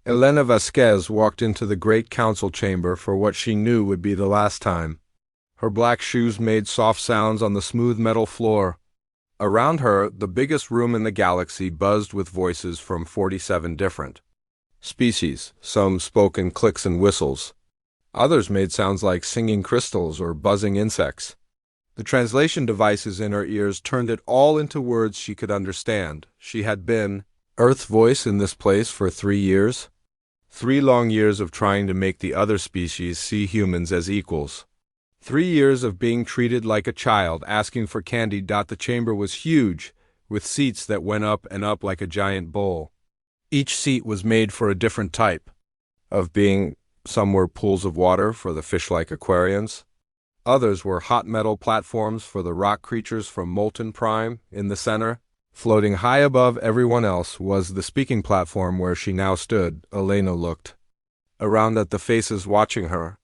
Elena Vasquez walked into the great council chamber for what she knew would be the last time. Her black shoes made soft sounds on the smooth metal floor. Around her, the biggest room in the galaxy buzzed with voices from 47 different species. Some spoke in clicks and whistles. Others made sounds like singing crystals or buzzing insects. The translation devices in her ears turned it all into words she could understand. She had been Earth's voice in this place for 3 years. 3 long years of trying to make the other species see humans as equals. 3 years of being treated like a child, asking for candy. The chamber was huge, with seats that went up and up like a giant bowl. Each seat was made for a different type of being. Some were pools of water for the fish-like aquarians. Others were hot metal platforms for the rock creatures from Molten Prime. In the center, floating high above everyone else, was the speaking platform where she now stood. Elena looked around at the faces watching her.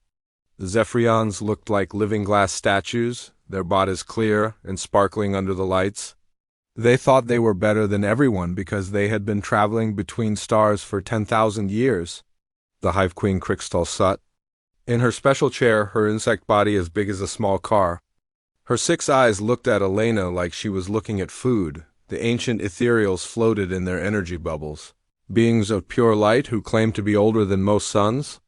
The Zephyrians looked like living glass statues, their bodies clear and sparkling under the lights. They thought they were better than everyone because they had been traveling between stars for 10,000 years. The Hive Queen Crystal sat in her special chair, her insect body as big as a small car. Her 6 eyes looked at Elena like she was looking at food. The ancient ethereals floated in their energy bubbles. Beings of pure light who claimed to be older than most suns.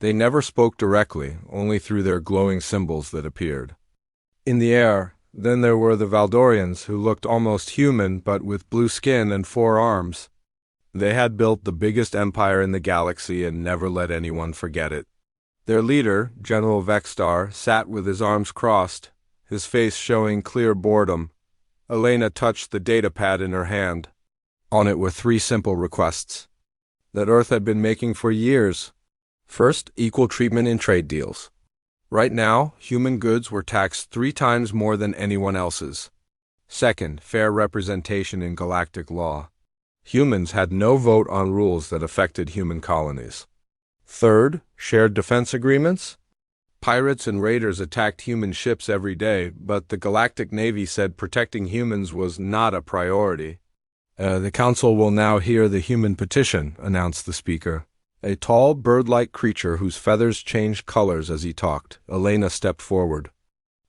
They never spoke directly, only through their glowing symbols that appeared in the air. Then there were the Valdorians, who looked almost human but with blue skin and 4 arms. They had built the biggest empire in the galaxy and never let anyone forget it. Their leader, General Vexstar, sat with his arms crossed, his face showing clear boredom. Elena touched the datapad in her hand. On it were 3 simple requests that Earth had been making for years. First, equal treatment in trade deals. Right now, human goods were taxed 3 times more than anyone else's. Second, fair representation in galactic law. Humans had no vote on rules that affected human colonies. Third, shared defense agreements. Pirates and raiders attacked human ships every day, but the Galactic Navy said protecting humans was not a priority. The Council will now hear the human petition, announced the speaker. A tall, bird-like creature whose feathers changed colors as he talked. Elena stepped forward.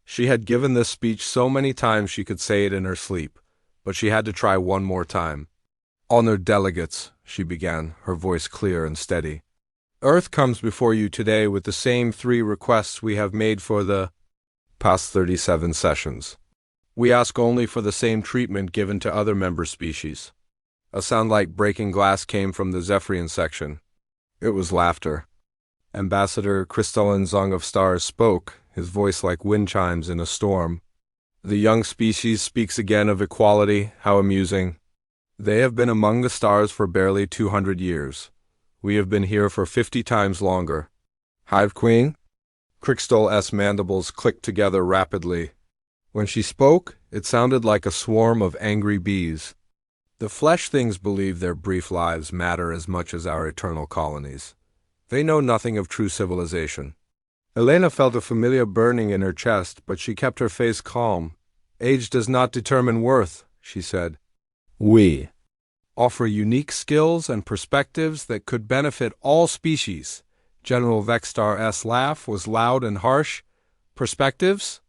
She had given this speech so many times she could say it in her sleep, but she had to try one more time. Honored delegates, she began, her voice clear and steady. Earth comes before you today with the same 3 requests we have made for the past 37 sessions. We ask only for the same treatment given to other member species. A sound like breaking glass came from the Zephyrian section. It was laughter. Ambassador Crystalline Zong of Stars spoke, his voice like wind chimes in a storm. The young species speaks again of equality, how amusing. They have been among the stars for barely 200 years. We have been here for 50 times longer. Hive Queen? Crystal's mandibles clicked together rapidly. When she spoke, it sounded like a swarm of angry bees. The flesh things believe their brief lives matter as much as our eternal colonies. They know nothing of true civilization. Elena felt a familiar burning in her chest, but she kept her face calm. Age does not determine worth, she said. We offer unique skills and perspectives that could benefit all species. General Vexstar's laugh was loud and harsh. Perspectives?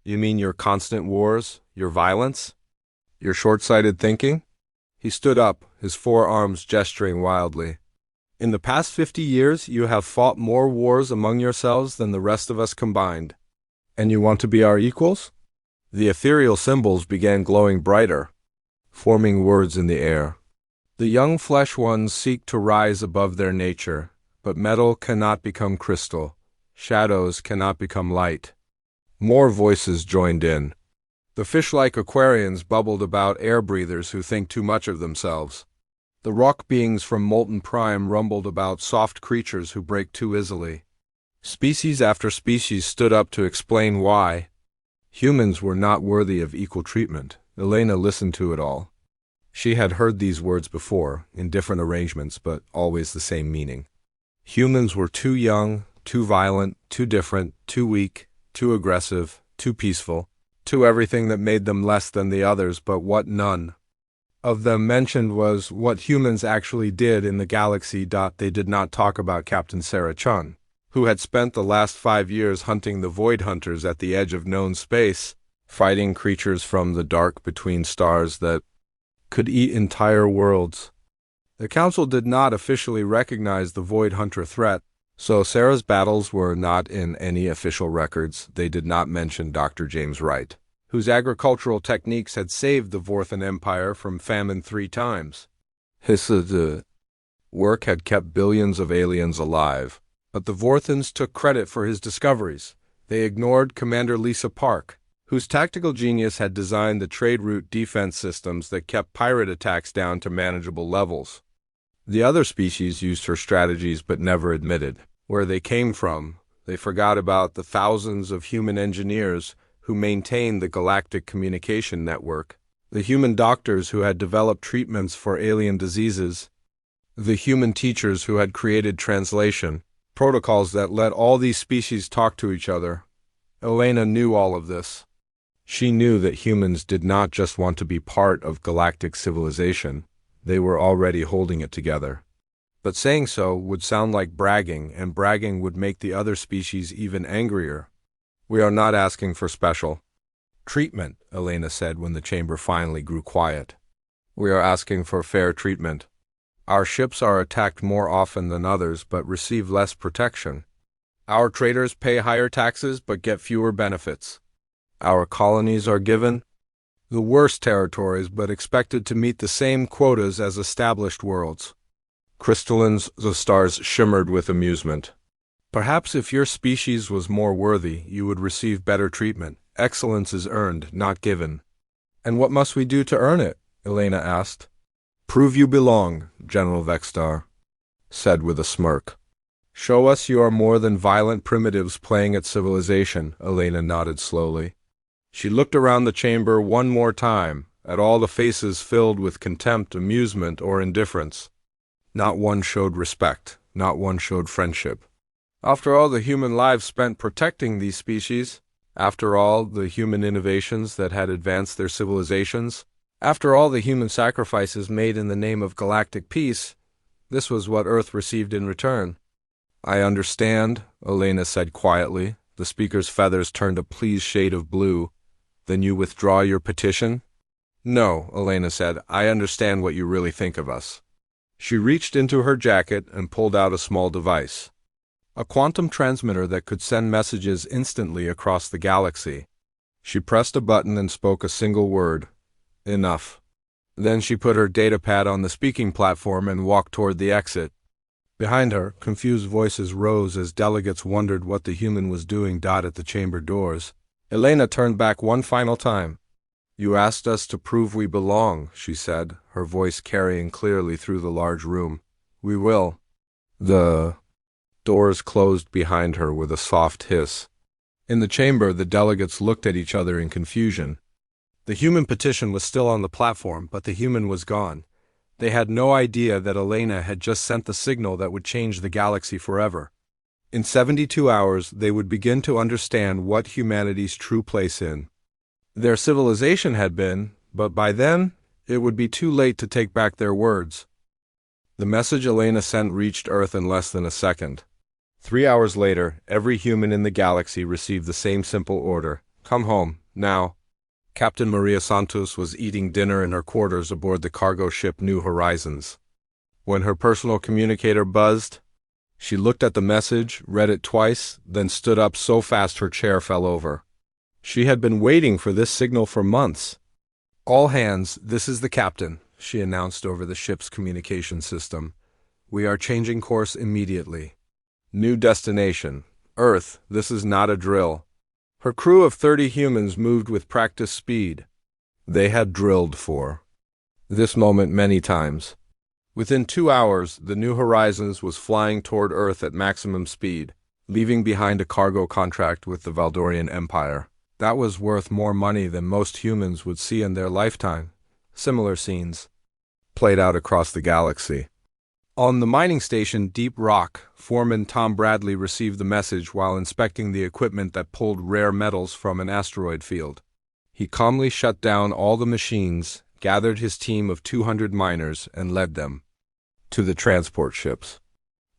You mean your constant wars, your violence, your short-sighted thinking? He stood up, his 4 arms gesturing wildly. In the past 50 years, you have fought more wars among yourselves than the rest of us combined. And you want to be our equals? The ethereal symbols began glowing brighter, forming words in the air. The young flesh ones seek to rise above their nature, but metal cannot become crystal. Shadows cannot become light. More voices joined in. The fish-like aquarians bubbled about air breathers who think too much of themselves. The rock beings from Molten Prime rumbled about soft creatures who break too easily. Species after species stood up to explain why. Humans were not worthy of equal treatment. Elena listened to it all. She had heard these words before, in different arrangements, but always the same meaning. Humans were too young, too violent, too different, too weak, too aggressive, too peaceful, too everything that made them less than the others, but what none. of them mentioned was what humans actually did in the galaxy. They did not talk about Captain Sarah Chun, who had spent the last 5 years hunting the Void Hunters at the edge of known space, fighting creatures from the dark between stars that could eat entire worlds. The Council did not officially recognize the Void Hunter threat, so Sarah's battles were not in any official records. They did not mention Dr. James Wright, whose agricultural techniques had saved the Vorthan Empire from famine 3 times. His work had kept billions of aliens alive, but the Vorthans took credit for his discoveries. They ignored Commander Lisa Park, whose tactical genius had designed the trade route defense systems that kept pirate attacks down to manageable levels. The other species used her strategies but never admitted where they came from. They forgot about the thousands of human engineers who maintained the Galactic communication network, the human doctors who had developed treatments for alien diseases, the human teachers who had created translation protocols that let all these species talk to each other. Elena knew all of this. She knew that humans did not just want to be part of galactic civilization. They were already holding it together. But saying so would sound like bragging, and bragging would make the other species even angrier. We are not asking for special treatment, Elena said when the chamber finally grew quiet. We are asking for fair treatment. Our ships are attacked more often than others but receive less protection. Our traders pay higher taxes but get fewer benefits. Our colonies are given the worst territories but expected to meet the same quotas as established worlds. Crystallines, the stars shimmered with amusement. Perhaps if your species was more worthy, you would receive better treatment. Excellence is earned, not given. And what must we do to earn it? Elena asked. Prove you belong, General Vextar said with a smirk. Show us you are more than violent primitives playing at civilization, Elena nodded slowly. She looked around the chamber one more time, at all the faces filled with contempt, amusement, or indifference. Not one showed respect, not one showed friendship. After all the human lives spent protecting these species, after all the human innovations that had advanced their civilizations, after all the human sacrifices made in the name of galactic peace, this was what Earth received in return. I understand, Elena said quietly. The speaker's feathers turned a pleased shade of blue. Then you withdraw your petition? No, Elena said. I understand what you really think of us. She reached into her jacket and pulled out a small device. A quantum transmitter that could send messages instantly across the galaxy. She pressed a button and spoke a single word. Enough. Then she put her datapad on the speaking platform and walked toward the exit. Behind her, confused voices rose as delegates wondered what the human was doing. At the chamber doors, Elena turned back one final time. You asked us to prove we belong, she said, her voice carrying clearly through the large room. We will. The doors closed behind her with a soft hiss. In the chamber, the delegates looked at each other in confusion. The human petition was still on the platform, but the human was gone. They had no idea that Elena had just sent the signal that would change the galaxy forever. In 72 hours, they would begin to understand what humanity's true place in their civilization had been, but by then, it would be too late to take back their words. The message Elena sent reached Earth in less than a second. 3 hours later, every human in the galaxy received the same simple order. Come home, now. Captain Maria Santos was eating dinner in her quarters aboard the cargo ship New Horizons. When her personal communicator buzzed, she looked at the message, read it twice, then stood up so fast her chair fell over. She had been waiting for this signal for months. All hands, this is the captain, she announced over the ship's communication system. We are changing course immediately. New destination. Earth, this is not a drill. Her crew of 30 humans moved with practice speed. They had drilled for this moment many times. Within 2 hours, the New Horizons was flying toward Earth at maximum speed, leaving behind a cargo contract with the Valdorian Empire. That was worth more money than most humans would see in their lifetime. Similar scenes played out across the galaxy. On the mining station Deep Rock, Foreman Tom Bradley received the message while inspecting the equipment that pulled rare metals from an asteroid field. He calmly shut down all the machines, gathered his team of 200 miners, and led them to the transport ships.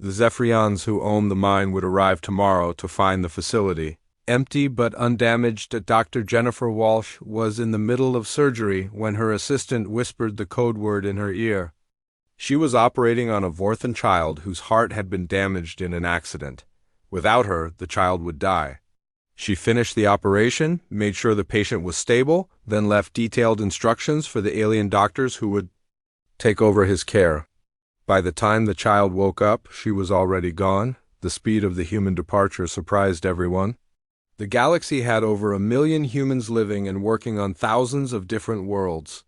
The Zephyrians who owned the mine would arrive tomorrow to find the facility empty but undamaged. Dr. Jennifer Walsh was in the middle of surgery when her assistant whispered the code word in her ear. She was operating on a Vorthan child whose heart had been damaged in an accident. Without her, the child would die. She finished the operation, made sure the patient was stable, then left detailed instructions for the alien doctors who would take over his care. By the time the child woke up, she was already gone. The speed of the human departure surprised everyone. The galaxy had over 1 million humans living and working on thousands of different worlds.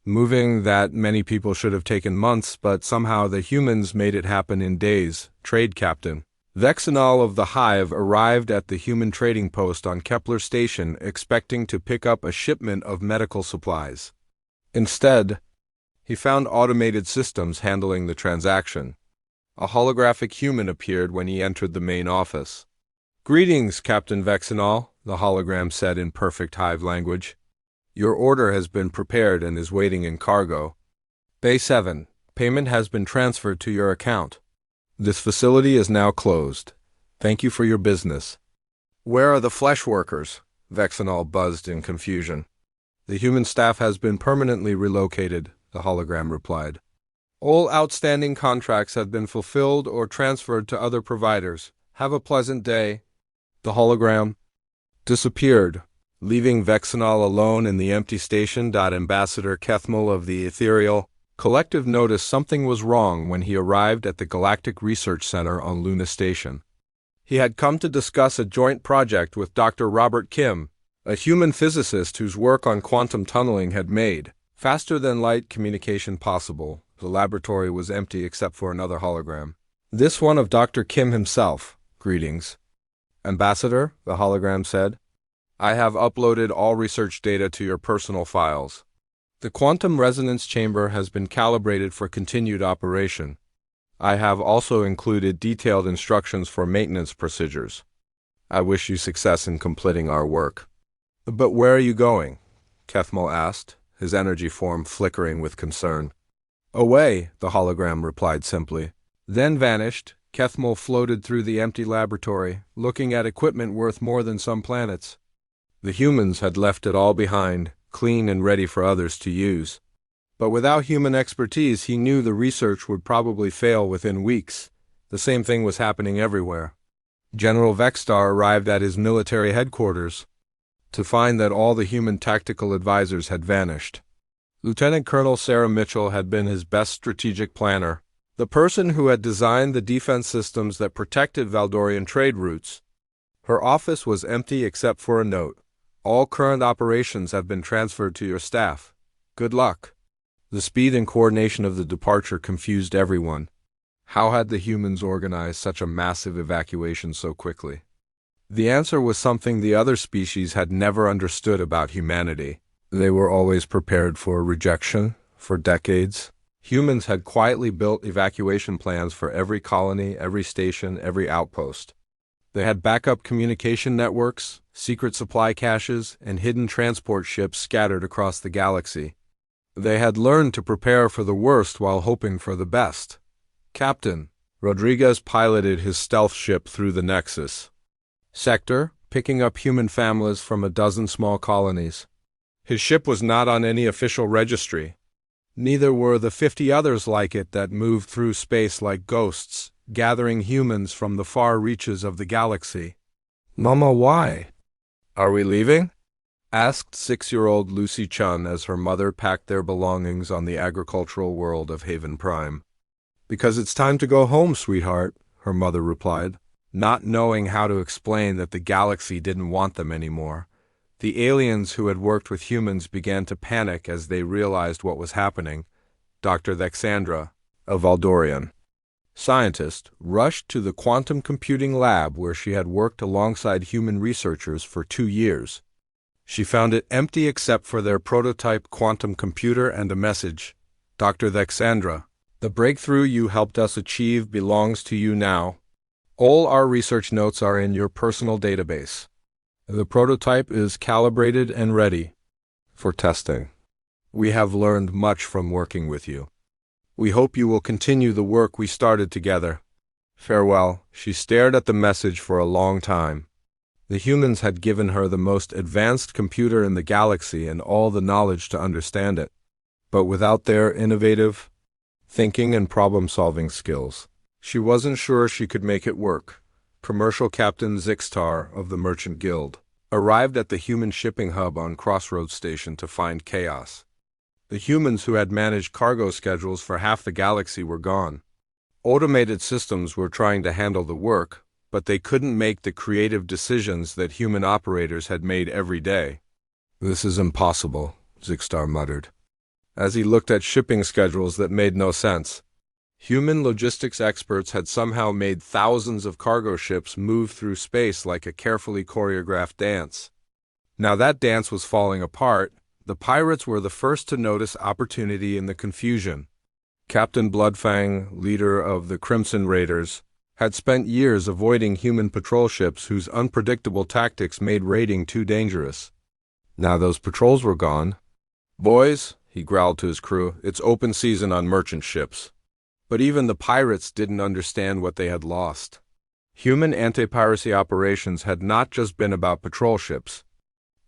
Moving that many people should have taken months, but somehow the humans made it happen in days. Trade Captain Vexenol of the Hive arrived at the human trading post on Kepler Station expecting to pick up a shipment of medical supplies. Instead, he found automated systems handling the transaction. A holographic human appeared when he entered the main office. "Greetings, Captain Vexenol," the hologram said in perfect Hive language. "Your order has been prepared and is waiting in cargo. Bay 7, payment has been transferred to your account. This facility is now closed. Thank you for your business." "Where are the flesh workers?" Vexenol buzzed in confusion. "The human staff has been permanently relocated," the hologram replied. "All outstanding contracts have been fulfilled or transferred to other providers. Have a pleasant day." The hologram disappeared, leaving Vexenol alone in the empty station. Ambassador Kethmal of the Ethereal Collective noticed something was wrong when he arrived at the Galactic Research Center on Luna Station. He had come to discuss a joint project with Dr. Robert Kim, a human physicist whose work on quantum tunneling had made faster-than-light communication possible. The laboratory was empty except for another hologram. This one of Dr. Kim himself. "Greetings, Ambassador," the hologram said. "I have uploaded all research data to your personal files. The quantum resonance chamber has been calibrated for continued operation. I have also included detailed instructions for maintenance procedures. I wish you success in completing our work." "But where are you going?" Kethmal asked, his energy form flickering with concern. "Away," the hologram replied simply. Then vanished. Kethmal floated through the empty laboratory, looking at equipment worth more than some planets. The humans had left it all behind, clean and ready for others to use. But without human expertise, he knew the research would probably fail within weeks. The same thing was happening everywhere. General Vexstar arrived at his military headquarters to find that all the human tactical advisors had vanished. Lieutenant Colonel Sarah Mitchell had been his best strategic planner, the person who had designed the defense systems that protected Valdorian trade routes. Her office was empty except for a note. "All current operations have been transferred to your staff. Good luck." The speed and coordination of the departure confused everyone. How had the humans organized such a massive evacuation so quickly? The answer was something the other species had never understood about humanity. They were always prepared for rejection. For decades, humans had quietly built evacuation plans for every colony, every station, every outpost. They had backup communication networks, secret supply caches, and hidden transport ships scattered across the galaxy. They had learned to prepare for the worst while hoping for the best. Captain Rodriguez piloted his stealth ship through the Nexus sector, picking up human families from a dozen small colonies. His ship was not on any official registry. Neither were the 50 others like it that moved through space like ghosts, gathering humans from the far reaches of the galaxy. "Mama, why? Are we leaving?" asked 6-year-old Lucy Chun as her mother packed their belongings on the agricultural world of Haven Prime. "Because it's time to go home, sweetheart," her mother replied, not knowing how to explain that the galaxy didn't want them anymore. The aliens who had worked with humans began to panic as they realized what was happening. Dr. Vexandra, a Valdorian scientist, rushed to the quantum computing lab where she had worked alongside human researchers for 2 years. She found it empty except for their prototype quantum computer and a message. "Dr. Vexandra, the breakthrough you helped us achieve belongs to you now. All our research notes are in your personal database. The prototype is calibrated and ready for testing." We have learned much from working with you. We hope you will continue the work we started together. Farewell." She stared at the message for a long time. The humans had given her the most advanced computer in the galaxy and all the knowledge to understand it. But without their innovative thinking and problem-solving skills, she wasn't sure she could make it work. Commercial Captain Zixtar of the Merchant Guild arrived at the human shipping hub on Crossroads Station to find chaos. The humans who had managed cargo schedules for half the galaxy were gone. Automated systems were trying to handle the work, but they couldn't make the creative decisions that human operators had made every day. "This is impossible," Zixtar muttered, as he looked at shipping schedules that made no sense. Human logistics experts had somehow made thousands of cargo ships move through space like a carefully choreographed dance. Now that dance was falling apart. The pirates were the first to notice opportunity in the confusion. Captain Bloodfang, leader of the Crimson Raiders, had spent years avoiding human patrol ships whose unpredictable tactics made raiding too dangerous. Now those patrols were gone. "Boys," he growled to his crew, "it's open season on merchant ships." But even the pirates didn't understand what they had lost. Human anti-piracy operations had not just been about patrol ships.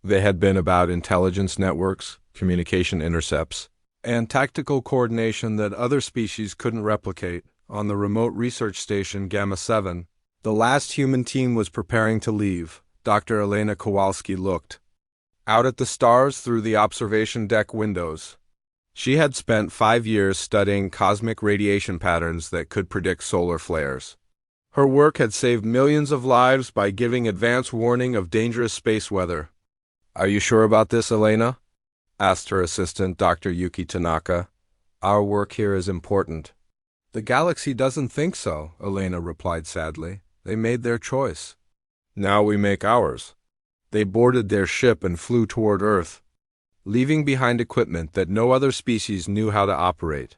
They had been about intelligence networks, communication intercepts, and tactical coordination that other species couldn't replicate. On the remote research station Gamma 7, the last human team was preparing to leave. Dr. Elena Kowalski looked out at the stars through the observation deck windows. She had spent 5 years studying cosmic radiation patterns that could predict solar flares. Her work had saved millions of lives by giving advance warning of dangerous space weather. "Are you sure about this, Elena?" asked her assistant, Dr. Yuki Tanaka. "Our work here is important." "The galaxy doesn't think so," Elena replied sadly. "They made their choice. Now we make ours." They boarded their ship and flew toward Earth, leaving behind equipment that no other species knew how to operate.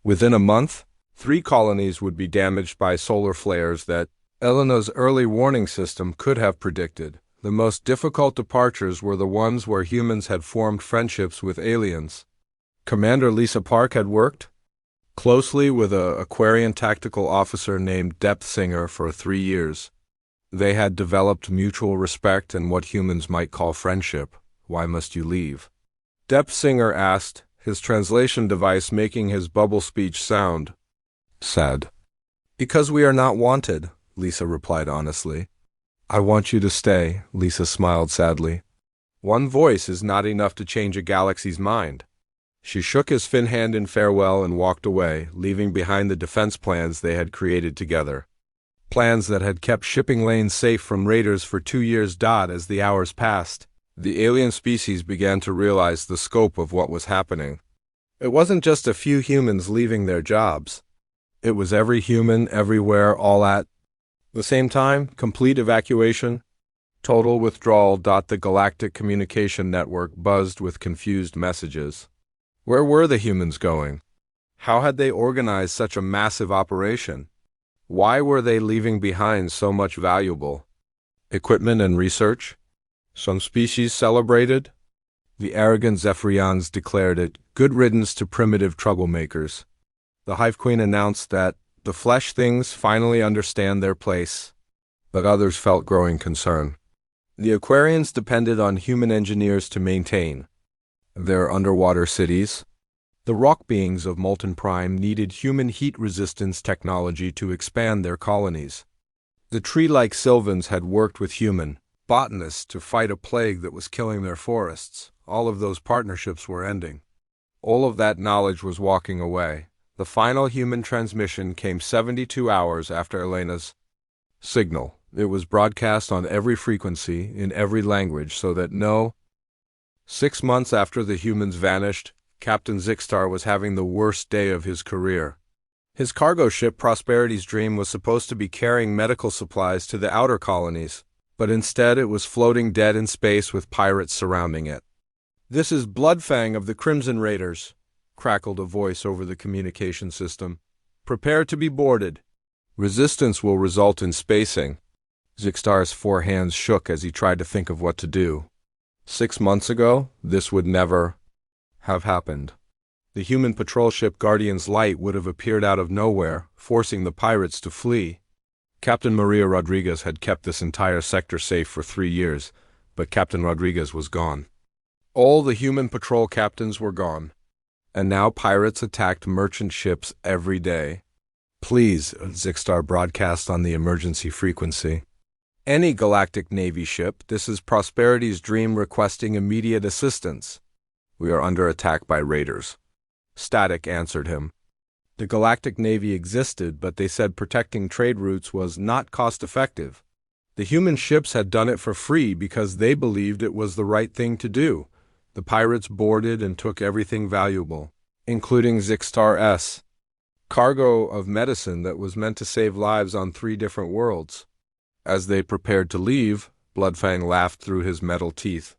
Within a month, 3 colonies would be damaged by solar flares that Elena's early warning system could have predicted. The most difficult departures were the ones where humans had formed friendships with aliens. Commander Lisa Park had worked closely with an Aquarian tactical officer named Depth Singer for 3 years. They had developed mutual respect and what humans might call friendship. "Why must you leave?" Depth Singer asked, his translation device making his bubble speech sound sad. "Because we are not wanted," Lisa replied honestly. "I want you to stay," Lisa smiled sadly. "One voice is not enough to change a galaxy's mind." She shook his thin hand in farewell and walked away, leaving behind the defense plans they had created together. Plans that had kept shipping lanes safe from raiders for 2 years. As the hours passed, the alien species began to realize the scope of what was happening. It wasn't just a few humans leaving their jobs. It was every human, everywhere, all at the same time. Complete evacuation, total withdrawal. The Galactic communication network buzzed with confused messages. Where were the humans going? How had they organized such a massive operation? Why were they leaving behind so much valuable equipment and research? Some species celebrated. The arrogant Zephyrians declared it good riddance to primitive troublemakers. The Hive Queen announced that the flesh things finally understand their place, but others felt growing concern. The Aquarians depended on human engineers to maintain their underwater cities. The rock beings of Molten Prime needed human heat resistance technology to expand their colonies. The tree-like Sylvans had worked with human botanists to fight a plague that was killing their forests. All of those partnerships were ending. All of that knowledge was walking away. The final human transmission came 72 hours after Elena's signal. It was broadcast on every frequency, in every language, so that 6 months after the humans vanished, Captain Zixtar was having the worst day of his career. His cargo ship Prosperity's Dream was supposed to be carrying medical supplies to the outer colonies, but instead it was floating dead in space with pirates surrounding it. "This is Bloodfang of the Crimson Raiders," crackled a voice over the communication system. "Prepare to be boarded. Resistance will result in spacing." Zixtar's 4 hands shook as he tried to think of what to do. 6 months ago, this would never have happened. The human patrol ship Guardian's Light would have appeared out of nowhere, forcing the pirates to flee. Captain Maria Rodriguez had kept this entire sector safe for 3 years, but Captain Rodriguez was gone. All the human patrol captains were gone. And now pirates attacked merchant ships every day. Please, Zixtar broadcast on the emergency frequency. Any Galactic Navy ship, this is Prosperity's Dream requesting immediate assistance. We are under attack by raiders. Static answered him. The Galactic Navy existed, but they said protecting trade routes was not cost-effective. The human ships had done it for free because they believed it was the right thing to do. The pirates boarded and took everything valuable, including Zixtar S. cargo of medicine that was meant to save lives on 3 different worlds. As they prepared to leave, Bloodfang laughed through his metal teeth.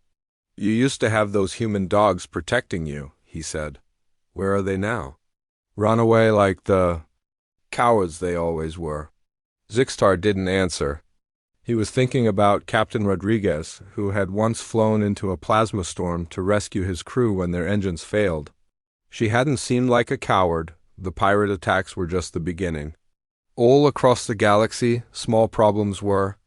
You used to have those human dogs protecting you, he said. Where are they now? Run away like the cowards they always were. Zixtar didn't answer. He was thinking about Captain Rodriguez, who had once flown into a plasma storm to rescue his crew when their engines failed. She hadn't seemed like a coward. The pirate attacks were just the beginning. All across the galaxy, small problems were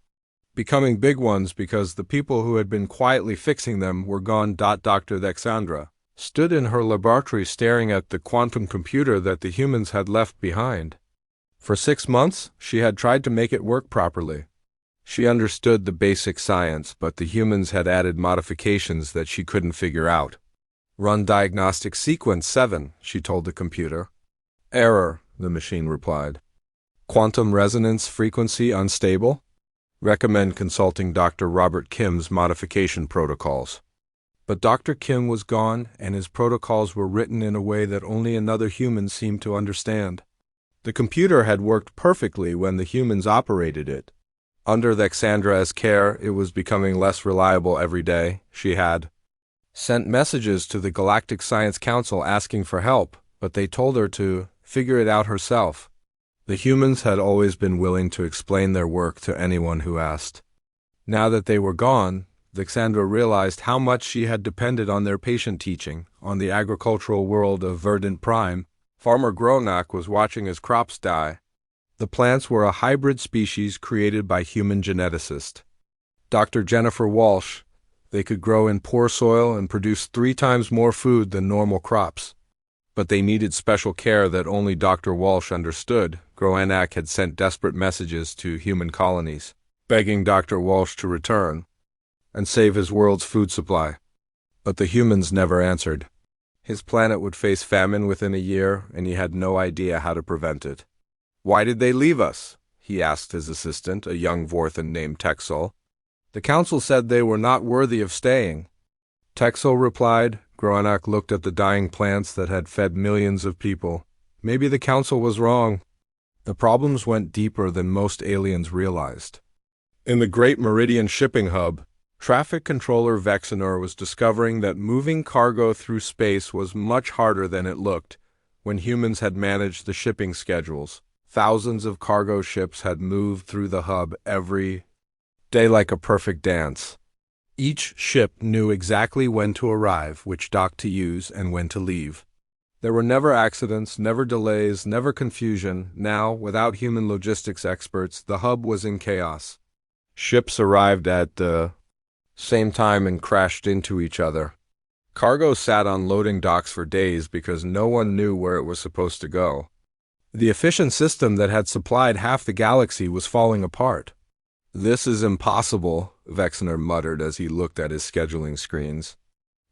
becoming big ones because the people who had been quietly fixing them were gone. Dr. Alexandra stood in her laboratory staring at the quantum computer that the humans had left behind. For 6 months, she had tried to make it work properly. She understood the basic science, but the humans had added modifications that she couldn't figure out. Run diagnostic sequence 7, she told the computer. Error, the machine replied. Quantum resonance frequency unstable? Recommend consulting Dr. Robert Kim's modification protocols. But Dr. Kim was gone, and his protocols were written in a way that only another human seemed to understand. The computer had worked perfectly when the humans operated it. Under Alexandra's care, it was becoming less reliable every day. She had sent messages to the Galactic Science Council asking for help, but they told her to figure it out herself. The humans had always been willing to explain their work to anyone who asked. Now that they were gone, Alexandra realized how much she had depended on their patient teaching. On the agricultural world of Verdant Prime, Farmer Gronak was watching his crops die. The plants were a hybrid species created by human geneticists. Dr. Jennifer Walsh, they could grow in poor soil and produce 3 times more food than normal crops. But they needed special care that only Dr. Walsh understood. Gronak had sent desperate messages to human colonies, begging Dr. Walsh to return and save his world's food supply. But the humans never answered. His planet would face famine within a year, and he had no idea how to prevent it. Why did they leave us? He asked his assistant, a young Vorthan named Texel. The council said they were not worthy of staying. Texel replied. Gronak looked at the dying plants that had fed millions of people. Maybe the council was wrong. The problems went deeper than most aliens realized. In the Great Meridian Shipping Hub, traffic controller Vexenor was discovering that moving cargo through space was much harder than it looked when humans had managed the shipping schedules. Thousands of cargo ships had moved through the hub every day like a perfect dance. Each ship knew exactly when to arrive, which dock to use, and when to leave. There were never accidents, never delays, never confusion. Now, without human logistics experts, the hub was in chaos. Ships arrived at the same time and crashed into each other. Cargo sat on loading docks for days because no one knew where it was supposed to go. The efficient system that had supplied half the galaxy was falling apart. This is impossible, Vexenor muttered as he looked at his scheduling screens.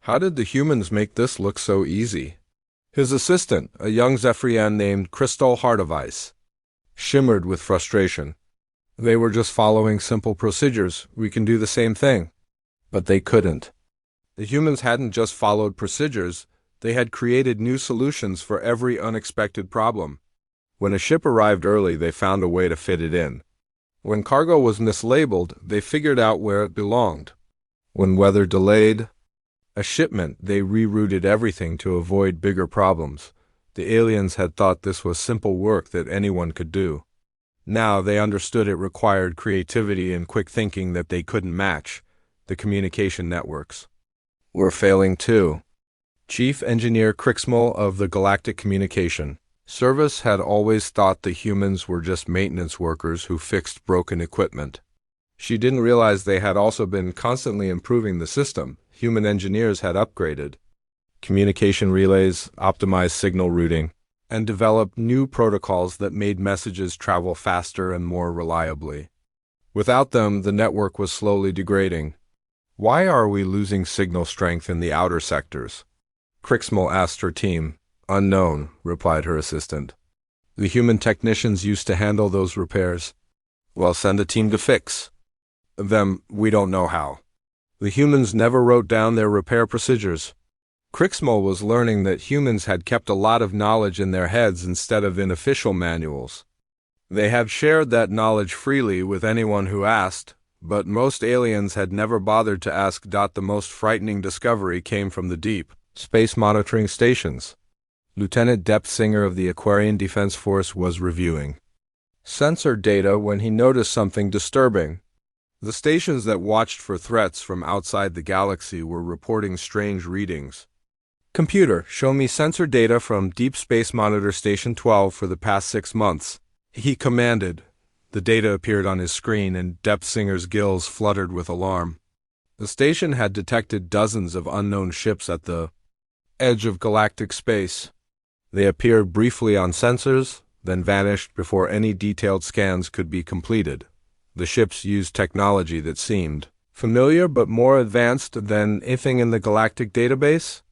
How did the humans make this look so easy? His assistant, a young Zephyrian named Crystal Heart of Ice, shimmered with frustration. They were just following simple procedures. We can do the same thing. But they couldn't. The humans hadn't just followed procedures, they had created new solutions for every unexpected problem. When a ship arrived early, they found a way to fit it in. When cargo was mislabeled, they figured out where it belonged. When weather delayed a shipment, they rerouted everything to avoid bigger problems. The aliens had thought this was simple work that anyone could do. Now they understood it required creativity and quick thinking that they couldn't match. The communication networks were failing too. Chief Engineer Krixmal of the Galactic Communication Service had always thought the humans were just maintenance workers who fixed broken equipment. She didn't realize they had also been constantly improving the system. Human engineers had upgraded communication relays, optimized signal routing, and developed new protocols that made messages travel faster and more reliably. Without them, the network was slowly degrading. Why are we losing signal strength in the outer sectors? Krixmal asked her team. Unknown, replied her assistant. The human technicians used to handle those repairs. Well, send a team to fix them. We don't know how. The humans never wrote down their repair procedures. Krixmal was learning that humans had kept a lot of knowledge in their heads instead of in official manuals. They had shared that knowledge freely with anyone who asked, but most aliens had never bothered to ask. The most frightening discovery came from the deep space monitoring stations. Lieutenant Depth-Singer of the Aquarian Defense Force was reviewing sensor data when he noticed something disturbing. The stations that watched for threats from outside the galaxy were reporting strange readings. Computer, show me sensor data from Deep Space Monitor Station 12 for the past 6 months. He commanded. The data appeared on his screen, and Depth-Singer's gills fluttered with alarm. The station had detected dozens of unknown ships at the edge of galactic space. They appeared briefly on sensors, then vanished before any detailed scans could be completed. The ships used technology that seemed familiar but more advanced than anything in the galactic database.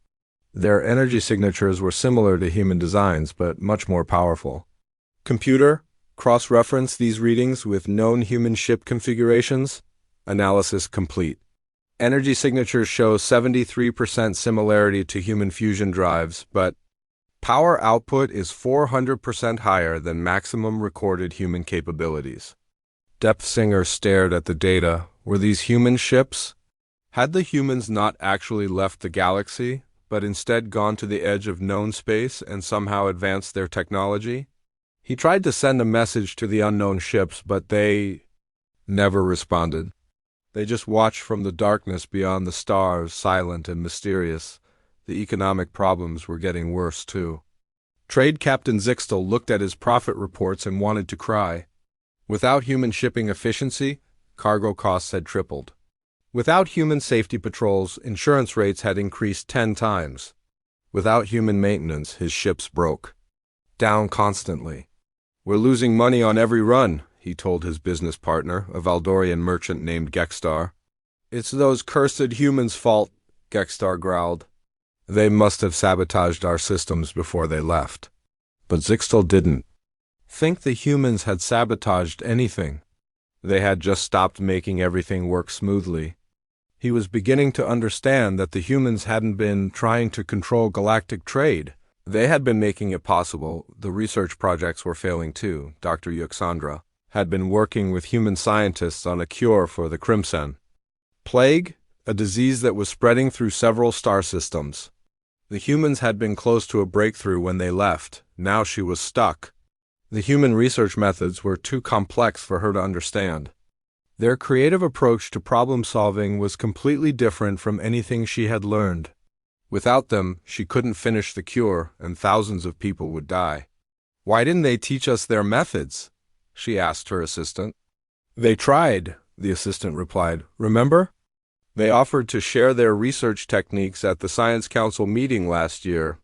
Their energy signatures were similar to human designs, but much more powerful. Computer, cross-reference these readings with known human ship configurations. Analysis complete. Energy signatures show 73% similarity to human fusion drives, but power output is 400% higher than maximum recorded human capabilities. Depth-Singer stared at the data. Were these human ships? Had the humans not actually left the galaxy, but instead gone to the edge of known space and somehow advanced their technology? He tried to send a message to the unknown ships, but they never responded. They just watched from the darkness beyond the stars, silent and mysterious. The economic problems were getting worse, too. Trade Captain Zixtel looked at his profit reports and wanted to cry. Without human shipping efficiency, cargo costs had tripled. Without human safety patrols, insurance rates had increased 10 times. Without human maintenance, his ships broke down constantly. We're losing money on every run, he told his business partner, a Valdorian merchant named Gexstar. It's those cursed humans' fault, Gexstar growled. They must have sabotaged our systems before they left. But Zixtel didn't think the humans had sabotaged anything. They had just stopped making everything work smoothly. He was beginning to understand that the humans hadn't been trying to control galactic trade. They had been making it possible. The research projects were failing too. Dr. Yuxandra had been working with human scientists on a cure for the Crimson Plague, a disease that was spreading through several star systems. The humans had been close to a breakthrough when they left. Now she was stuck. The human research methods were too complex for her to understand. Their creative approach to problem-solving was completely different from anything she had learned. Without them, she couldn't finish the cure, and thousands of people would die. Why didn't they teach us their methods? She asked her assistant. They tried, the assistant replied. Remember? They offered to share their research techniques at the Science Council meeting last year.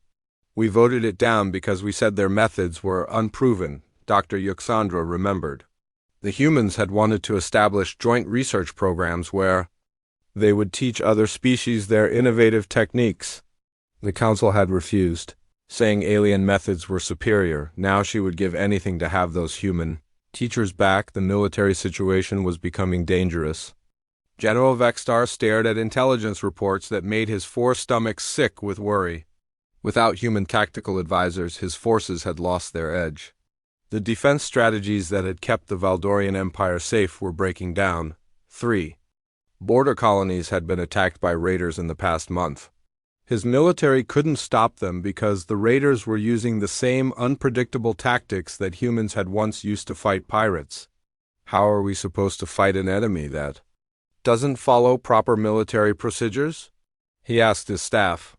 We voted it down because we said their methods were unproven, Dr. Yuxandra remembered. The humans had wanted to establish joint research programs where they would teach other species their innovative techniques. The council had refused, saying alien methods were superior. Now she would give anything to have those human teachers back. The military situation was becoming dangerous. General Vexstar stared at intelligence reports that made his 4 stomachs sick with worry. Without human tactical advisors, his forces had lost their edge. The defense strategies that had kept the Valdorian Empire safe were breaking down. 3. Border colonies had been attacked by raiders in the past month. His military couldn't stop them because the raiders were using the same unpredictable tactics that humans had once used to fight pirates. How are we supposed to fight an enemy that doesn't follow proper military procedures? He asked his staff.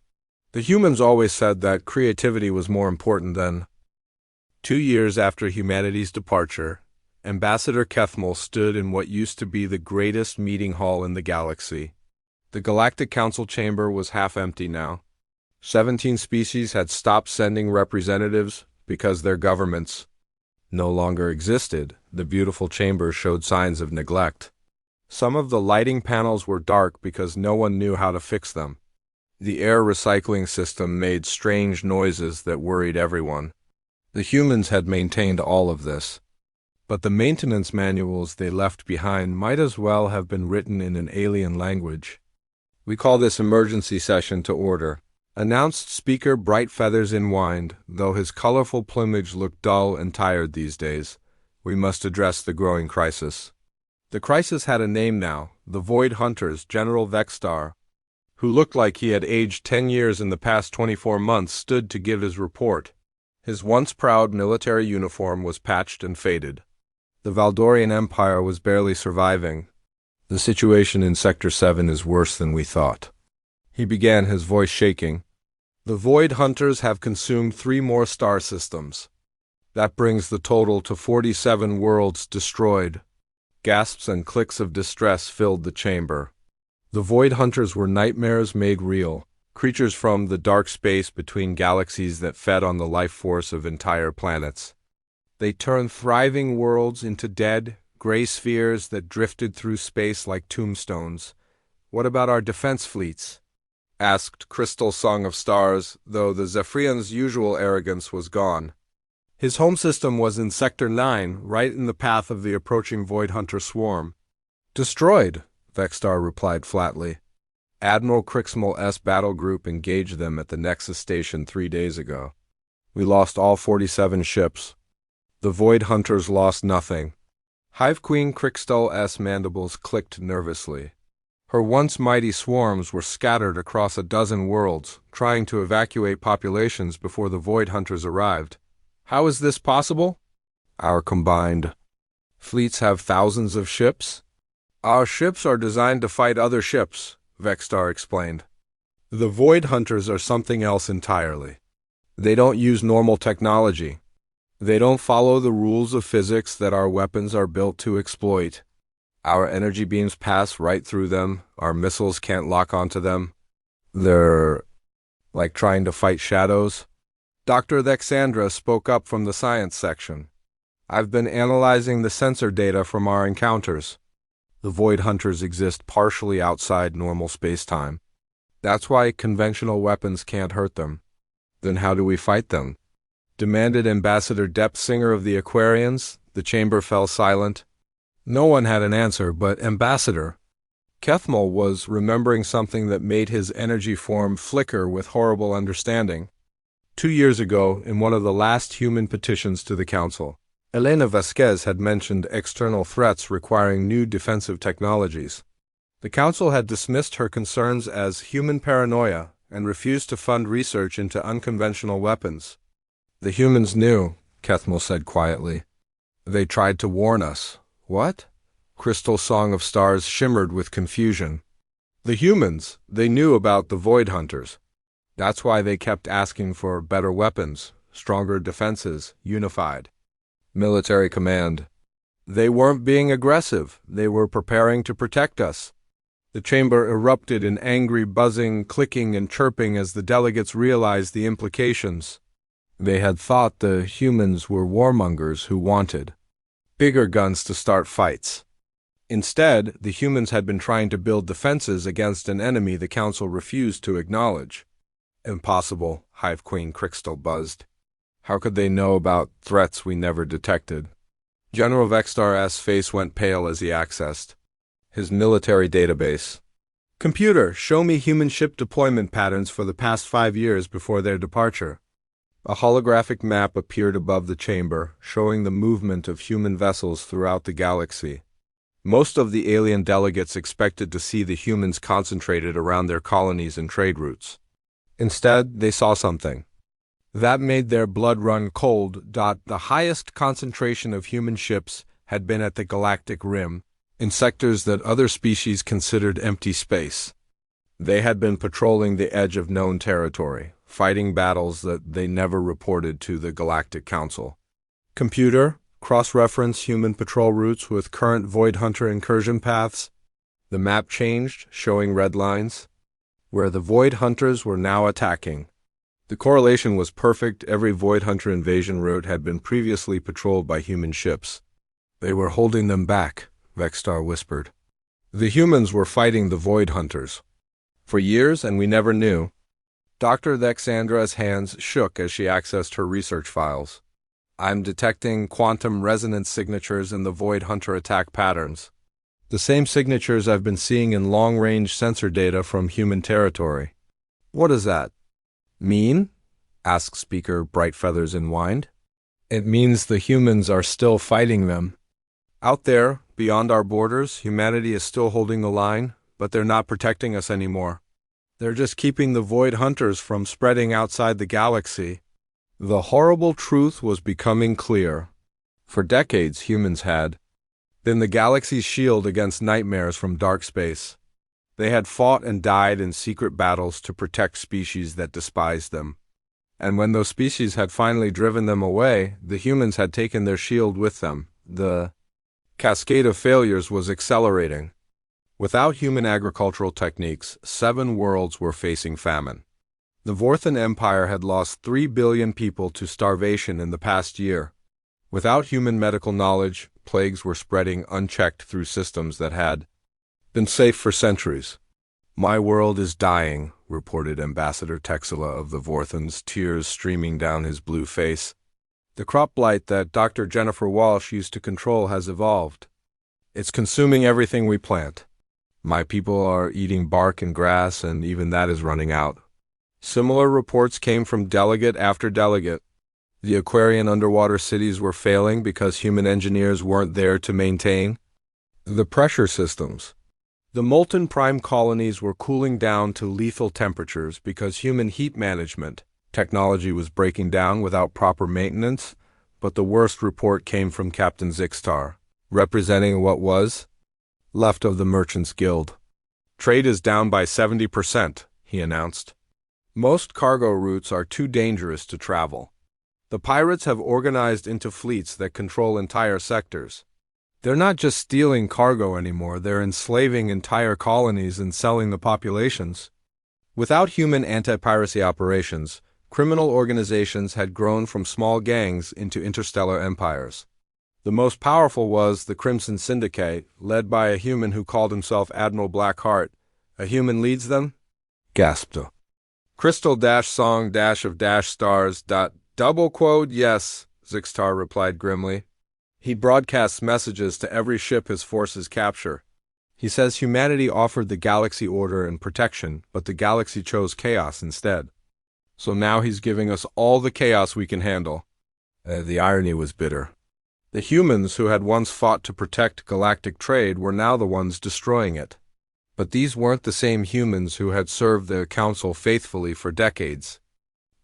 The humans always said that creativity was more important than. 2 years after humanity's departure, Ambassador Kethmal stood in what used to be the greatest meeting hall in the galaxy. The Galactic Council chamber was half empty now. 17 species had stopped sending representatives because their governments no longer existed. The beautiful chamber showed signs of neglect. Some of the lighting panels were dark because no one knew how to fix them. The air recycling system made strange noises that worried everyone. The humans had maintained all of this, but the maintenance manuals they left behind might as well have been written in an alien language. "We call this emergency session to order," announced Speaker Bright Feathers in Wind. Though his colorful plumage looked dull and tired these days, we must address the growing crisis. The crisis had a name now. The Void Hunters, General Vexstar, who looked like he had aged 10 years in the past 24 months, stood to give his report. His once proud military uniform was patched and faded. The Valdorian Empire was barely surviving. "The situation in Sector 7 is worse than we thought," he began, his voice shaking. "The Void Hunters have consumed 3 more star systems. That brings the total to 47 worlds destroyed." Gasps and clicks of distress filled the chamber. The Void Hunters were nightmares made real, creatures from the dark space between galaxies that fed on the life force of entire planets. They turned thriving worlds into dead, gray spheres that drifted through space like tombstones. "What about our defense fleets?" asked Crystal Song of Stars, though the Zephyrian's usual arrogance was gone. His home system was in Sector 9, right in the path of the approaching Void Hunter swarm. "Destroyed," Vexstar replied flatly. "Admiral Crixmal's battle group engaged them at the Nexus station 3 days ago. We lost all 47 ships. The Void Hunters lost nothing." Hive Queen Crixtal's mandibles clicked nervously. Her once mighty swarms were scattered across a dozen worlds, trying to evacuate populations before the Void Hunters arrived. "How is this possible?" "Our combined fleets have thousands of ships. Our ships are designed to fight other ships," Vexstar explained. "The Void Hunters are something else entirely. They don't use normal technology. They don't follow the rules of physics that our weapons are built to exploit. Our energy beams pass right through them. Our missiles can't lock onto them. They're like trying to fight shadows." Dr. Thexandra spoke up from the science section. "I've been analyzing the sensor data from our encounters. The Void Hunters exist partially outside normal space-time. That's why conventional weapons can't hurt them." "Then how do we fight them?" demanded Ambassador Depthsinger of the Aquarians. The chamber fell silent. No one had an answer, but Ambassador Kethmal was remembering something that made his energy form flicker with horrible understanding. 2 years ago, in one of the last human petitions to the Council, Elena Vasquez had mentioned external threats requiring new defensive technologies. The Council had dismissed her concerns as human paranoia and refused to fund research into unconventional weapons. "The humans knew," Kethmal said quietly. "They tried to warn us." "What?" Crystal Song of Stars shimmered with confusion. "The humans, they knew about the Void Hunters. That's why they kept asking for better weapons, stronger defenses, unified military command. They weren't being aggressive. They were preparing to protect us." The chamber erupted in angry buzzing, clicking, and chirping as the delegates realized the implications. They had thought the humans were warmongers who wanted bigger guns to start fights. Instead, the humans had been trying to build defenses against an enemy the Council refused to acknowledge. "Impossible," Hive Queen Crystal buzzed. "How could they know about threats we never detected?" General Vexstar's face went pale as he accessed his military database. "Computer, show me human ship deployment patterns for the past 5 years before their departure." A holographic map appeared above the chamber, showing the movement of human vessels throughout the galaxy. Most of the alien delegates expected to see the humans concentrated around their colonies and trade routes. Instead, they saw something that made their blood run cold. The highest concentration of human ships had been at the Galactic Rim, in sectors that other species considered empty space. They had been patrolling the edge of known territory, fighting battles that they never reported to the Galactic Council. Computer, cross-reference human patrol routes with current Void Hunter incursion paths. The map changed, showing red lines, where the Void Hunters were now attacking. The correlation was perfect. Every Void Hunter invasion route had been previously patrolled by human ships. They were holding them back, Vexstar whispered. The humans were fighting the Void Hunters. For years, and we never knew. Dr. Alexandra's hands shook as she accessed her research files. I'm detecting quantum resonance signatures in the Void Hunter attack patterns. The same signatures I've been seeing in long-range sensor data from human territory. What does that mean? Asked Speaker Bright Feathers in Wind. It means the humans are still fighting them. Out there, beyond our borders, humanity is still holding the line, but they're not protecting us anymore. They're just keeping the Void Hunters from spreading outside the galaxy. The horrible truth was becoming clear. For decades, humans had been the galaxy's shield against nightmares from dark space. They had fought and died in secret battles to protect species that despised them. And when those species had finally driven them away, the humans had taken their shield with them. The cascade of failures was accelerating. Without human agricultural techniques, 7 worlds were facing famine. The Vorthan Empire had lost 3 billion people to starvation in the past year. Without human medical knowledge, plagues were spreading unchecked through systems that had been safe for centuries. My world is dying, reported Ambassador Texila of the Vorthans, tears streaming down his blue face. The crop blight that Dr. Jennifer Walsh used to control has evolved. It's consuming everything we plant. My people are eating bark and grass, and even that is running out. Similar reports came from delegate after delegate. The Aquarian underwater cities were failing because human engineers weren't there to maintain the pressure systems. The molten prime colonies were cooling down to lethal temperatures because human heat management technology was breaking down without proper maintenance, but the worst report came from Captain Zixtar, representing what was left of the Merchants Guild. Trade is down by 70%, he announced. Most cargo routes are too dangerous to travel. The pirates have organized into fleets that control entire sectors. They're not just stealing cargo anymore, they're enslaving entire colonies and selling the populations. Without human anti-piracy operations, criminal organizations had grown from small gangs into interstellar empires. The most powerful was the Crimson Syndicate, led by a human who called himself Admiral Blackheart. A human leads them? Gasped. Crystal-song-of-stars. Double quote, yes, Zixtar replied grimly. He broadcasts messages to every ship his forces capture. He says humanity offered the galaxy order and protection, but the galaxy chose chaos instead. So now he's giving us all the chaos we can handle. The irony was bitter. The humans who had once fought to protect galactic trade were now the ones destroying it. But these weren't the same humans who had served the Council faithfully for decades.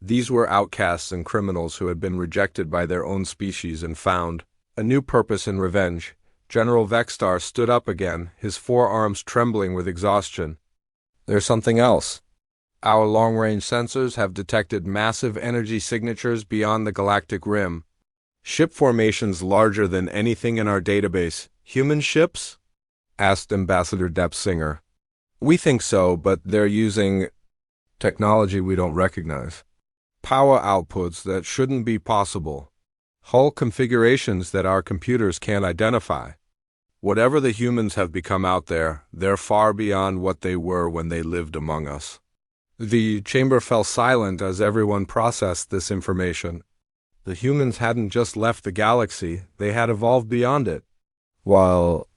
These were outcasts and criminals who had been rejected by their own species and found a new purpose in revenge. General Vexstar stood up again, his forearms trembling with exhaustion. There's something else. Our long-range sensors have detected massive energy signatures beyond the galactic rim. Ship formations larger than anything in our database. Human ships? Asked Ambassador Depsinger. We think so, but they're using technology we don't recognize. Power outputs that shouldn't be possible. Hull configurations that our computers can't identify. Whatever the humans have become out there, they're far beyond what they were when they lived among us. The chamber fell silent as everyone processed this information. The humans hadn't just left the galaxy, they had evolved beyond it. While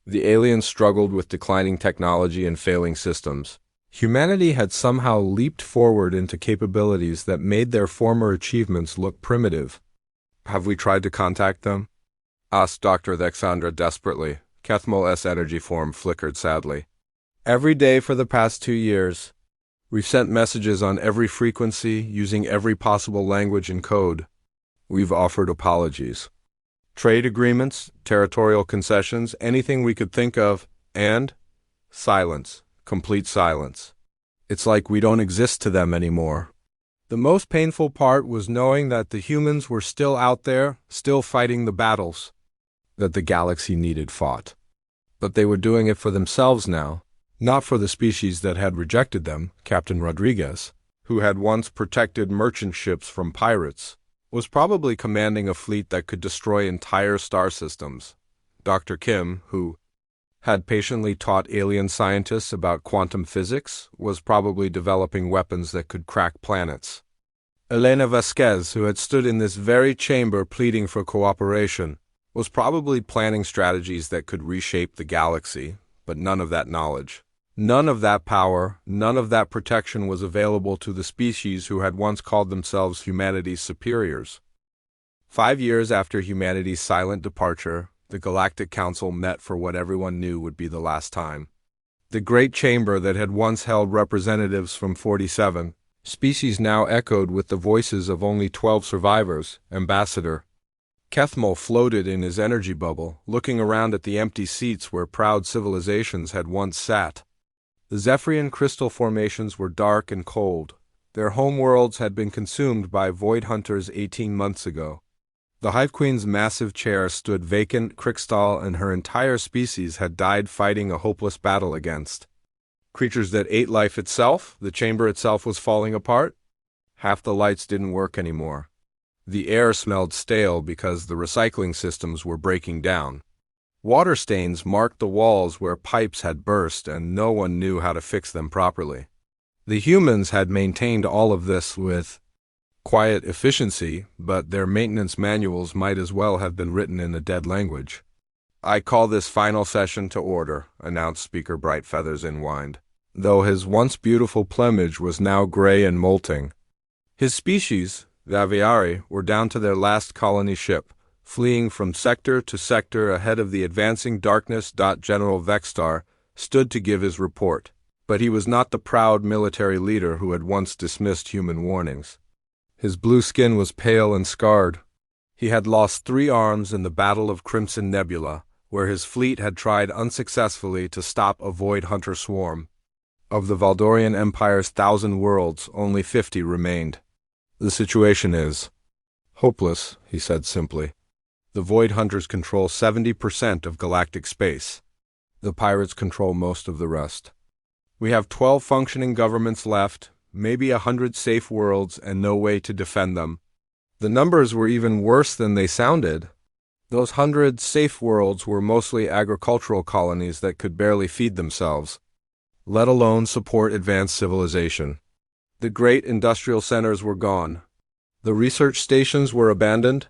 the aliens struggled with declining technology and failing systems, humanity had somehow leaped forward into capabilities that made their former achievements look primitive. Have we tried to contact them? Asked Dr. Alexandra desperately. Kethmol's energy form flickered sadly. Every day for the past 2 years. We've sent messages on every frequency, using every possible language and code. We've offered apologies. Trade agreements, territorial concessions, anything we could think of, and silence, complete silence. It's like we don't exist to them anymore. The most painful part was knowing that the humans were still out there, still fighting the battles that the galaxy needed fought. But they were doing it for themselves now, not for the species that had rejected them. Captain Rodriguez, who had once protected merchant ships from pirates, was probably commanding a fleet that could destroy entire star systems. Dr. Kim, who had patiently taught alien scientists about quantum physics, was probably developing weapons that could crack planets. Elena Vasquez, who had stood in this very chamber pleading for cooperation, was probably planning strategies that could reshape the galaxy, but none of that knowledge, none of that power, none of that protection was available to the species who had once called themselves humanity's superiors. 5 years after humanity's silent departure, the Galactic Council met for what everyone knew would be the last time. The great chamber that had once held representatives from 47 species now echoed with the voices of only 12 survivors. Ambassador Kethmal floated in his energy bubble, looking around at the empty seats where proud civilizations had once sat. The Zephyrian crystal formations were dark and cold. Their homeworlds had been consumed by void hunters 18 months ago. The Hive Queen's massive chair stood vacant. Krikstal and her entire species had died fighting a hopeless battle against creatures that ate life itself. The chamber itself was falling apart. Half the lights didn't work anymore. The air smelled stale because the recycling systems were breaking down. Water stains marked the walls where pipes had burst, and no one knew how to fix them properly. The humans had maintained all of this with quiet efficiency, but their maintenance manuals might as well have been written in a dead language. "I call this final session to order," announced Speaker Brightfeathers in Wind, though his once beautiful plumage was now gray and molting. His species, the Aviari, were down to their last colony ship, fleeing from sector to sector ahead of the advancing darkness. General Vextar stood to give his report, but he was not the proud military leader who had once dismissed human warnings. His blue skin was pale and scarred. He had lost 3 arms in the Battle of Crimson Nebula, where his fleet had tried unsuccessfully to stop a void hunter swarm. Of the Valdorian Empire's 1,000 worlds, only 50 remained. "The situation is hopeless," he said simply. "The void hunters control 70% of galactic space. The pirates control most of the rest. We have 12 functioning governments left, maybe 100 safe worlds, and no way to defend them." The numbers were even worse than they sounded. Those 100 safe worlds were mostly agricultural colonies that could barely feed themselves, let alone support advanced civilization. The great industrial centers were gone. The research stations were abandoned.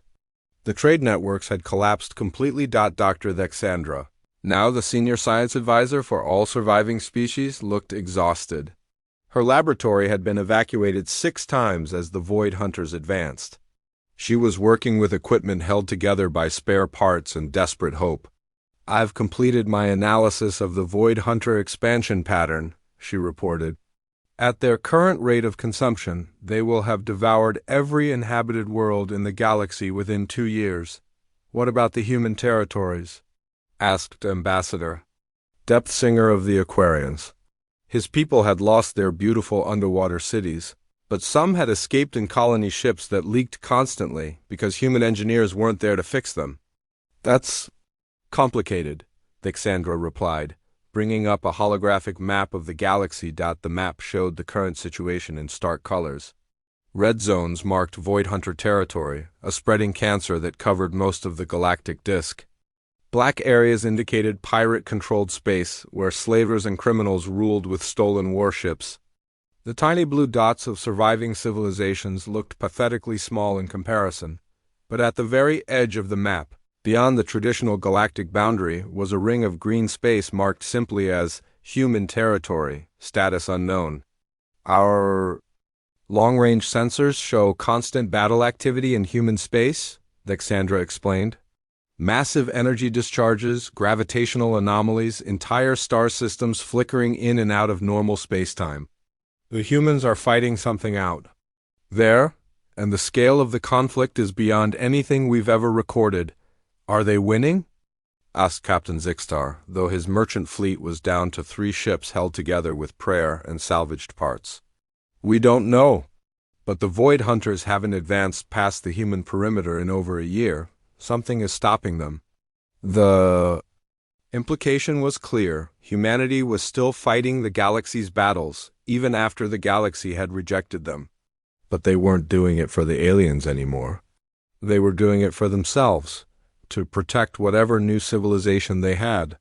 The trade networks had collapsed completely. Dr. Thexandra, now the senior science advisor for all surviving species, looked exhausted. Her laboratory had been evacuated 6 times as the void hunters advanced. She was working with equipment held together by spare parts and desperate hope. "I've completed my analysis of the void hunter expansion pattern," she reported. "At their current rate of consumption, they will have devoured every inhabited world in the galaxy within 2 years. What about the human territories?" asked Ambassador Depth Singer of the Aquarians. His people had lost their beautiful underwater cities, but some had escaped in colony ships that leaked constantly because human engineers weren't there to fix them. "That's complicated," Thexandra replied, bringing up a holographic map of the galaxy. The map showed the current situation in stark colors. Red zones marked void hunter territory, a spreading cancer that covered most of the galactic disk. Black areas indicated pirate-controlled space, where slavers and criminals ruled with stolen warships. The tiny blue dots of surviving civilizations looked pathetically small in comparison, but at the very edge of the map, beyond the traditional galactic boundary, was a ring of green space marked simply as human territory, status unknown. "Our long-range sensors show constant battle activity in human space," Thexandra explained. "Massive energy discharges, gravitational anomalies, entire star systems flickering in and out of normal spacetime. The humans are fighting something out there, and the scale of the conflict is beyond anything we've ever recorded. Are they winning?" asked Captain Zixtar, though his merchant fleet was down to 3 ships held together with prayer and salvaged parts. We don't know. But the Void Hunters haven't advanced past the human perimeter in over a year. Something is stopping them. The implication was clear. Humanity was still fighting the galaxy's battles, even after the galaxy had rejected them. But they weren't doing it for the aliens anymore. They were doing it for themselves, to protect whatever new civilization they had,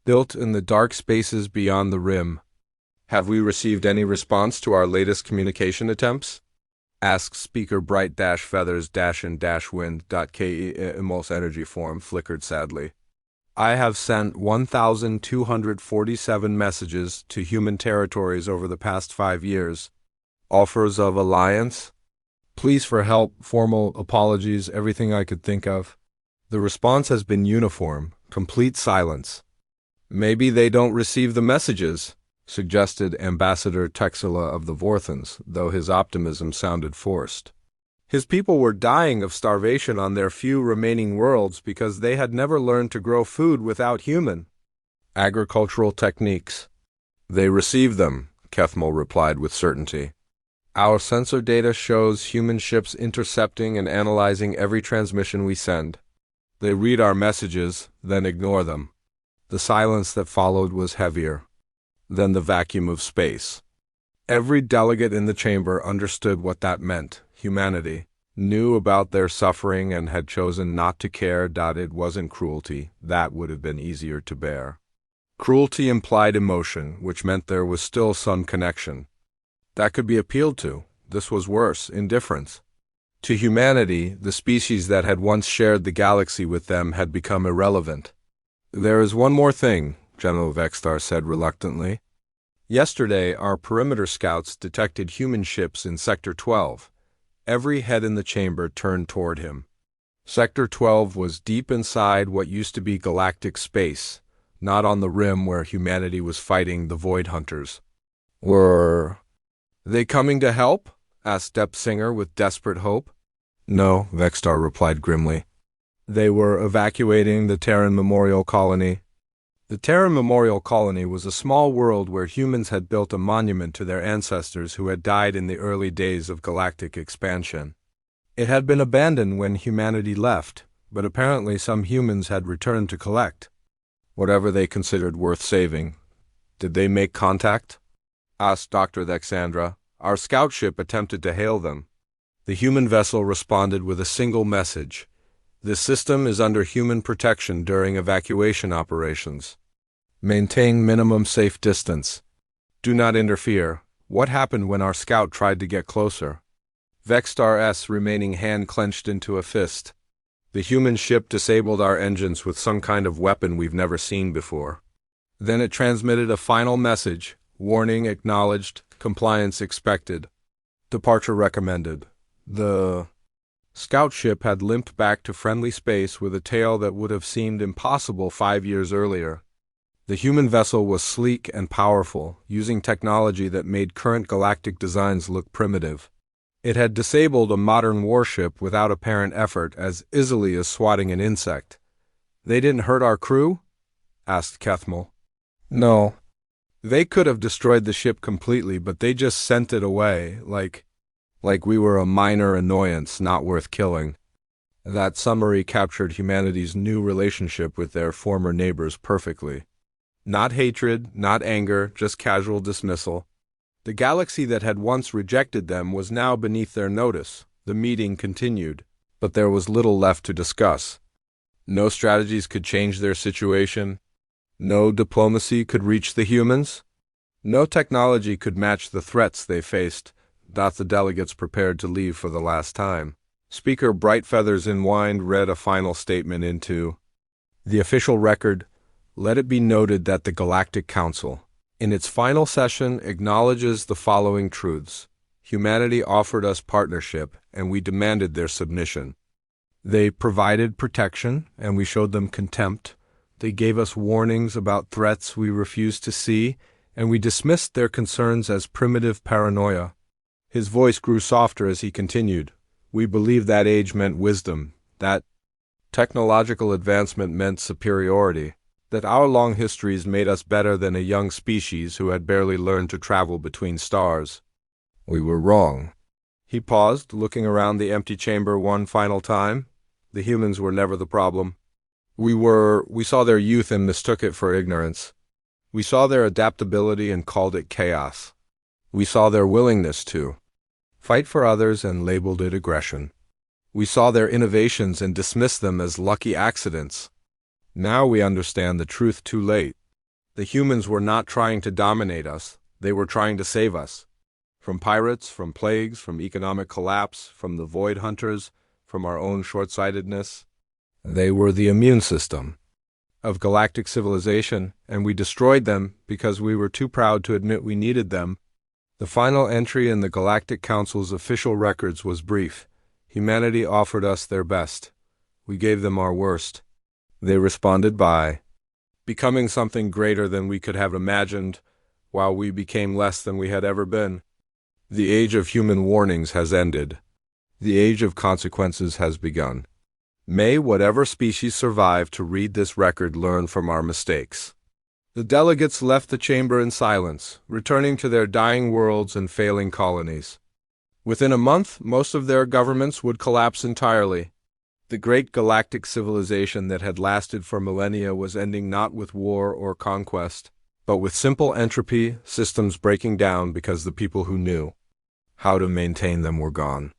built in the dark spaces beyond the rim. Have we received any response to our latest communication attempts? Asked Speaker Bright-Feathers-and-Wind.ke. Impulse energy form flickered sadly. I have sent 1,247 messages to human territories over the past 5 years. Offers of alliance? Pleas for help, formal apologies, everything I could think of. The response has been uniform, complete silence. Maybe they don't receive the messages, suggested Ambassador Texila of the Vorthans, though his optimism sounded forced. His people were dying of starvation on their few remaining worlds because they had never learned to grow food without human agricultural techniques. They receive them, Kethmal replied with certainty. Our sensor data shows human ships intercepting and analyzing every transmission we send. They read our messages, then ignore them. The silence that followed was heavier than the vacuum of space. Every delegate in the chamber understood what that meant. Humanity knew about their suffering and had chosen not to care. It wasn't cruelty. That would have been easier to bear. Cruelty implied emotion, which meant there was still some connection. That could be appealed to. This was worse, indifference. To humanity, the species that had once shared the galaxy with them had become irrelevant. There is one more thing, General Vextar said reluctantly. Yesterday, our perimeter scouts detected human ships in Sector 12. Every head in the chamber turned toward him. Sector 12 was deep inside what used to be galactic space, not on the rim where humanity was fighting the Void Hunters. Were they coming to help? Asked Depsinger with desperate hope. No, Vextar replied grimly. They were evacuating the Terran Memorial Colony. The Terran Memorial Colony was a small world where humans had built a monument to their ancestors who had died in the early days of galactic expansion. It had been abandoned when humanity left, but apparently some humans had returned to collect whatever they considered worth saving. Did they make contact? Asked Dr. Thexandra. Our scout ship attempted to hail them. The human vessel responded with a single message. This system is under human protection during evacuation operations. Maintain minimum safe distance. Do not interfere. What happened when our scout tried to get closer? Vextar-S remaining hand clenched into a fist. The human ship disabled our engines with some kind of weapon we've never seen before. Then it transmitted a final message. Warning acknowledged. Compliance expected. Departure recommended. The scout ship had limped back to friendly space with a tail that would have seemed impossible 5 years earlier. The human vessel was sleek and powerful, using technology that made current galactic designs look primitive. It had disabled a modern warship without apparent effort, as easily as swatting an insect. They didn't hurt our crew? Asked Kethmal. No. They could have destroyed the ship completely, but they just sent it away, like we were a minor annoyance not worth killing. That summary captured humanity's new relationship with their former neighbors perfectly. Not hatred, not anger, just casual dismissal. The galaxy that had once rejected them was now beneath their notice. The meeting continued, but there was little left to discuss. No strategies could change their situation. No diplomacy could reach the humans. No technology could match the threats they faced. The delegates prepared to leave for the last time. Speaker Bright-Feathers-and-Wind read a final statement into the official record. Let it be noted that the Galactic Council, in its final session, acknowledges the following truths. Humanity offered us partnership, and we demanded their submission. They provided protection, and we showed them contempt. They gave us warnings about threats we refused to see, and we dismissed their concerns as primitive paranoia. His voice grew softer as he continued. We believed that age meant wisdom, that Technological advancement meant superiority, that our long histories made us better than a young species who had barely learned to travel between stars. We were wrong. He paused, looking around the empty chamber one final time. The humans were never the problem. We saw their youth and mistook it for ignorance. We saw their adaptability and called it chaos. We saw their willingness to fight for others and labeled it aggression. We saw their innovations and dismissed them as lucky accidents. Now we understand the truth too late. The humans were not trying to dominate us, they were trying to save us. From pirates, from plagues, from economic collapse, from the void hunters, from our own short-sightedness. They were the immune system of galactic civilization, and we destroyed them because we were too proud to admit we needed them. The final entry in the Galactic Council's official records was brief. Humanity offered us their best. We gave them our worst. They responded by becoming something greater than we could have imagined, while we became less than we had ever been. The age of human warnings has ended. The age of consequences has begun. May whatever species survive to read this record learn from our mistakes. The delegates left the chamber in silence, returning to their dying worlds and failing colonies. Within a month, most of their governments would collapse entirely. The great galactic civilization that had lasted for millennia was ending not with war or conquest, but with simple entropy, systems breaking down because the people who knew how to maintain them were gone.